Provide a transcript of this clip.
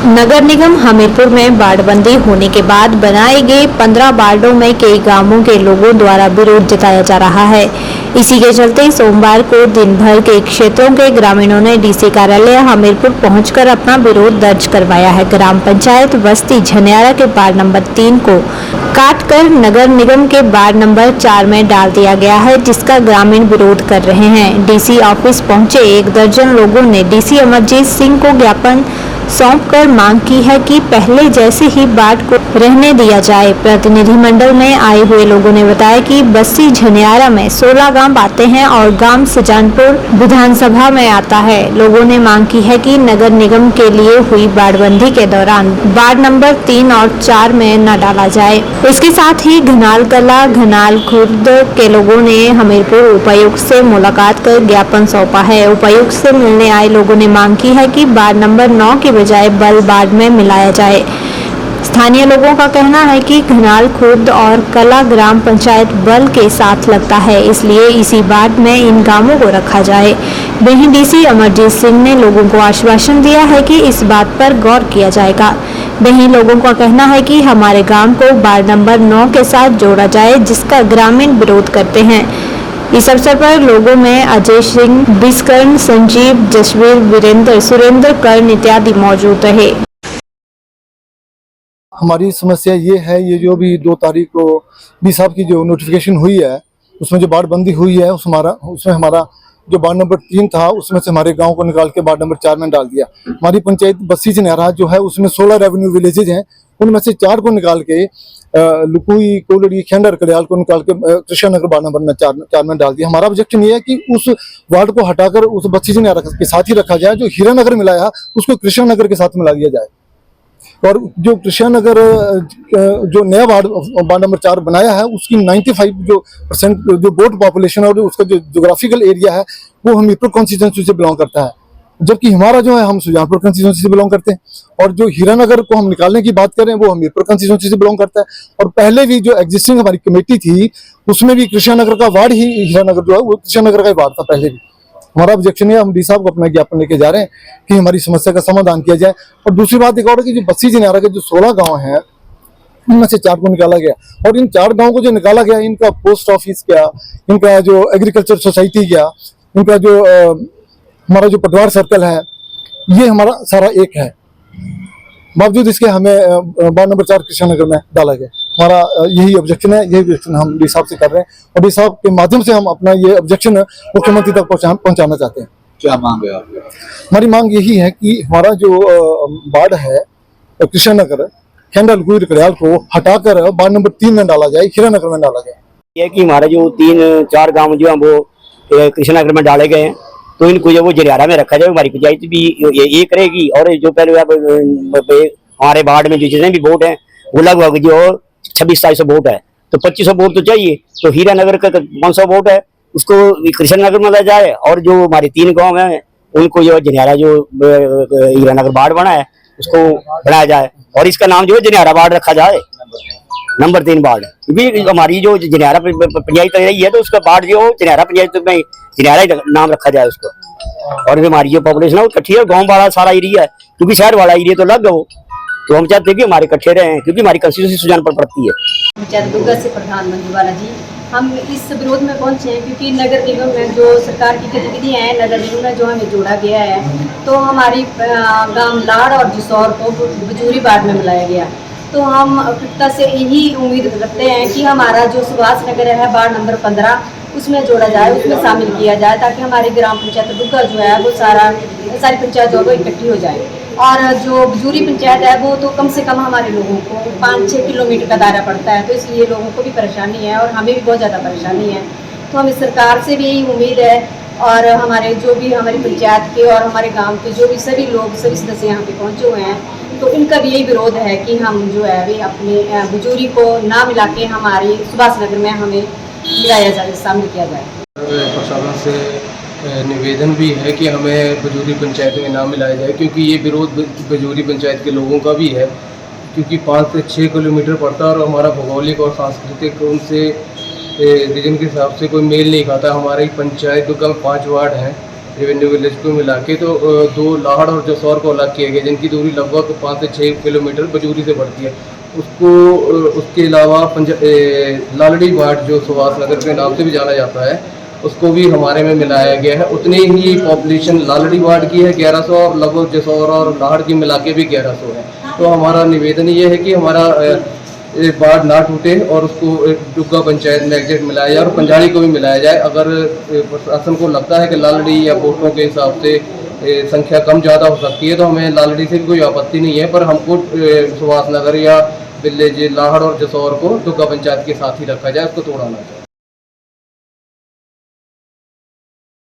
नगर निगम हमीरपुर में बाड़बंदी होने के बाद बनाए गए 15 वार्डों में कई गांवों के लोगों द्वारा विरोध जताया जा रहा है। इसी के चलते सोमवार को दिन भर के क्षेत्रों के ग्रामीणों ने डीसी कार्यालय हमीरपुर पहुंचकर अपना विरोध दर्ज करवाया है। ग्राम पंचायत बस्ती झनियारा के वार्ड नंबर 3 को काटकर नगर निगम के वार्ड नंबर 4 में डाल दिया गया है, जिसका ग्रामीण विरोध कर रहे हैं। डीसी ऑफिस पहुंचे 1 दर्जन लोगों ने डीसी अमरजीत सिंह को ज्ञापन सौंपकर मांग की है कि पहले जैसे ही वार्ड को रहने दिया जाए। प्रतिनिधिमंडल में आए हुए लोगों ने बताया कि बस्ती झनियारा में 16 गांव आते हैं और गांव सुजानपुर विधानसभा में आता है। लोगों ने मांग की है कि नगर निगम के लिए हुई बाड़बंदी के दौरान वार्ड नंबर 3 और 4 में न डाला जाए। इसके साथ ही घनाल कला घनाल खुर्द के लोगों ने हमीरपुर उपायुक्त से मुलाकात कर ज्ञापन सौंपा है। उपायुक्त से मिलने आए लोगों ने मांग की है कि वार्ड नंबर 9 की बजाय बल वार्ड में मिलाया जाए। स्थानीय लोगों का कहना है कि घनाल खुर्द और कला ग्राम पंचायत बल के साथ लगता है, इसलिए इसी वार्ड में इन गांवों को रखा जाए। वहीं डीसी अमरजीत सिंह ने लोगों को आश्वासन दिया है कि इस बात पर गौर किया जाएगा। वहीं लोगों का कहना है कि हमारे गांव को वार्ड नंबर 9 के साथ जोड़ा जाए, जिसका ग्रामीण विरोध करते हैं। इस अवसर पर लोगों में अजय सिंह, विश्वकर्ण, संजीव, जसवीर, वीरेंद्र, सुरेंद्र कर्ण इत्यादि मौजूद रहे। हमारी समस्या ये है, ये जो भी 2 तारीख को बी साहब की जो नोटिफिकेशन हुई है, उसमें जो बाड़बंदी हुई है, उसमें हमारा जो वार्ड नंबर 3 था, उसमें से हमारे गांव को निकाल के वार्ड नंबर 4 में डाल दिया। हमारी पंचायत बस्ती झनियारा जो है, उसमें 16 रेवेन्यू विलेजेज हैं, उनमें से 4 को निकाल के लुकुई, कोलड़ी, खेंडर, कड़ियाल को निकाल के कृष्ण नगर वार्ड नंबर में 4 में डाल दिया। हमारा ऑब्जेक्शन ये है कि उस वार्ड को हटाकर उस बस्ती झनियारा के साथ ही रखा जाए। जो हीरा नगर मिलाया उसको कृष्ण नगर के साथ मिला दिया जाए, और जो कृष्ण नगर जो नया वार्ड नंबर 4 बनाया है, उसकी 95% जो वोट पॉपुलेशन और उसका जो ज्योग्राफिकल एरिया है वो हमीरपुर कॉन्स्टिट्यूंसी से बिलोंग करता है, जबकि हमारा जो है हम सुजानपुर कॉन्स्टिट्यूंसी से बिलोंग करते हैं। और जो हीरानगर को हम निकालने की बात करें वो हमीरपुर कॉन्स्टिट्यूंसी से बिलोंग करता है। और पहले भी जो एग्जिस्टिंग हमारी कमेटी थी, उसमें भी कृष्ण नगर का वार्ड ही हीरानगर जो है वो कृष्ण नगर का ही वार्ड था पहले भी। हमारा ऑब्जेक्शन है, हम डी साहब को अपना ज्ञापन लेके जा रहे हैं कि हमारी समस्या का समाधान किया जाए। और दूसरी बात एक और है कि जो बस्ती झनियारा के जो 16 गांव हैं, इनमें से 4 को निकाला गया, और इन 4 गांव को जो निकाला गया, इनका पोस्ट ऑफिस क्या, इनका जो एग्रीकल्चर सोसाइटी क्या, इनका जो हमारा जो पटवार सर्कल है, ये हमारा सारा एक है। बावजूद इसके हमें वार्ड नंबर 4 कृष्ण नगर में डाला गया। हमारा यही ऑब्जेक्शन है, यही ऑब्जेक्शन हम डी साहब से कर रहे हैं, और डी साहब के माध्यम से हम अपना ये ऑब्जेक्शन मुख्यमंत्री तक पहुंचाना चाहते हैं। क्या मांग है आपकी? हमारी मांग यही है कि हमारा जो वार्ड है कृष्ण नगर, खेंडल, गुर, कड़ियाल को हटाकर वार्ड नंबर 3 में डाला जाए, हीरा नगर में डाला जाए। ये कि हमारे जो 3-4 गांव जो हैं वो कृष्ण नगर में डाले गए हैं, तो इनको जो वो झनियारा में रखा जाए। हमारी पंचायत भी ये करेगी, और जो पहले हमारे वार्ड में जो जितने भी वोट हैं वो लगभग जो 2600 वोट है, तो 2500 वोट तो चाहिए। तो हीरा नगर का 500 वोट है, उसको कृष्ण नगर में लाया जाए, और जो हमारे 3 गांव हैं उनको जो झनियारा जो हीरा नगर वार्ड बना है उसको बनाया जाए, और इसका नाम जो है झनियारा वार्ड रखा जाए, नंबर 3 वार्ड। क्योंकि हमारी जो झनियारा पंचायत रही है, तो उसका वार्ड जो झनियारा पंचायत में झनियारा ही नाम रखा जाए उसको। और हमारी जो पॉपुलेशन है वो इकट्ठी है, गाँव वाला सारा एरिया है, क्योंकि शहर वाला एरिया तो अलग है वो, तो हम चाहते हैं कि हमारे इकट्ठे रहे, क्योंकि हमारी कंस्टिट्यूंसी सुजानपुर पड़ती है। पंचायत दुर्गा से प्रधान मंजू वाला जी, हम इस विरोध में पहुंचे हैं क्योंकि नगर निगम में जो सरकार की गतिविधियां हैं, नगर निगम में जो हमें जोड़ा गया है, तो हमारी गांव लाड़ और जसौर को बजूरी वार्ड में मिलाया गया। तो हम प्रकृता से यही उम्मीद रखते हैं कि हमारा जो सुभाष नगर है वार्ड नंबर 15 उसमें जोड़ा जाए, उसमें शामिल किया जाए, ताकि हमारी ग्राम पंचायत दुर्गा जो है वो सारी पंचायत जो है वो इकट्ठी हो जाए। और जो बजूरी पंचायत है वो तो कम से कम हमारे लोगों को 5-6 किलोमीटर का दायरा पड़ता है, तो इसलिए लोगों को भी परेशानी है और हमें भी बहुत ज़्यादा परेशानी है। तो हमें सरकार से भी यही उम्मीद है, और हमारे जो भी हमारी पंचायत के और हमारे गांव के जो भी सभी लोग, सभी सदस्य यहाँ पे पहुँचे हुए हैं, तो इनका भी यही विरोध है कि हम जो है वे अपने बजूरी को ना मिला के हमारी सुभाष नगर में हमें मिलाया जाए, शामिल किया जाए। प्रशासन से निवेदन भी है कि हमें बजूरी पंचायत में ना मिलाया जाए, क्योंकि ये विरोध बजूरी पंचायत के लोगों का भी है, क्योंकि 5 से 6 किलोमीटर पड़ता है, और हमारा भौगोलिक और सांस्कृतिक उनसे रीजन के हिसाब से कोई मेल नहीं खाता। हमारी पंचायत तो कल 5 वार्ड हैं, रेवेन्यू विलेज को मिला के, तो 2 लाहड़ और जसौर को अलग किए गए, जिनकी दूरी लगभग 5 से 6 किलोमीटर बजूरी से पड़ती है। उसके अलावा लालड़ी वार्ड जो सुभाष नगर के नाम से भी जाना जाता है, उसको भी हमारे में मिलाया गया है। उतनी ही पॉपुलेशन लालड़ी वार्ड की है 1100, और लगभग जसौर और लाहड़ की मिला के भी 1100 है। तो हमारा निवेदन ये है कि हमारा वार्ड ना टूटे और उसको डुग्गा पंचायत में एग्जैक्ट मिलाया जाए और पंजाड़ी को भी मिलाया जाए। अगर प्रशासन को लगता है कि लालड़ी या वोटों के हिसाब से संख्या कम ज़्यादा हो सकती है, तो हमें लालड़ी से भी कोई आपत्ति नहीं है, पर हमको सुभाष नगर या विलेज लाहड़ और जसौर को डुग्गा पंचायत के साथ ही रखा जाए, उसको तोड़ना चाहिए।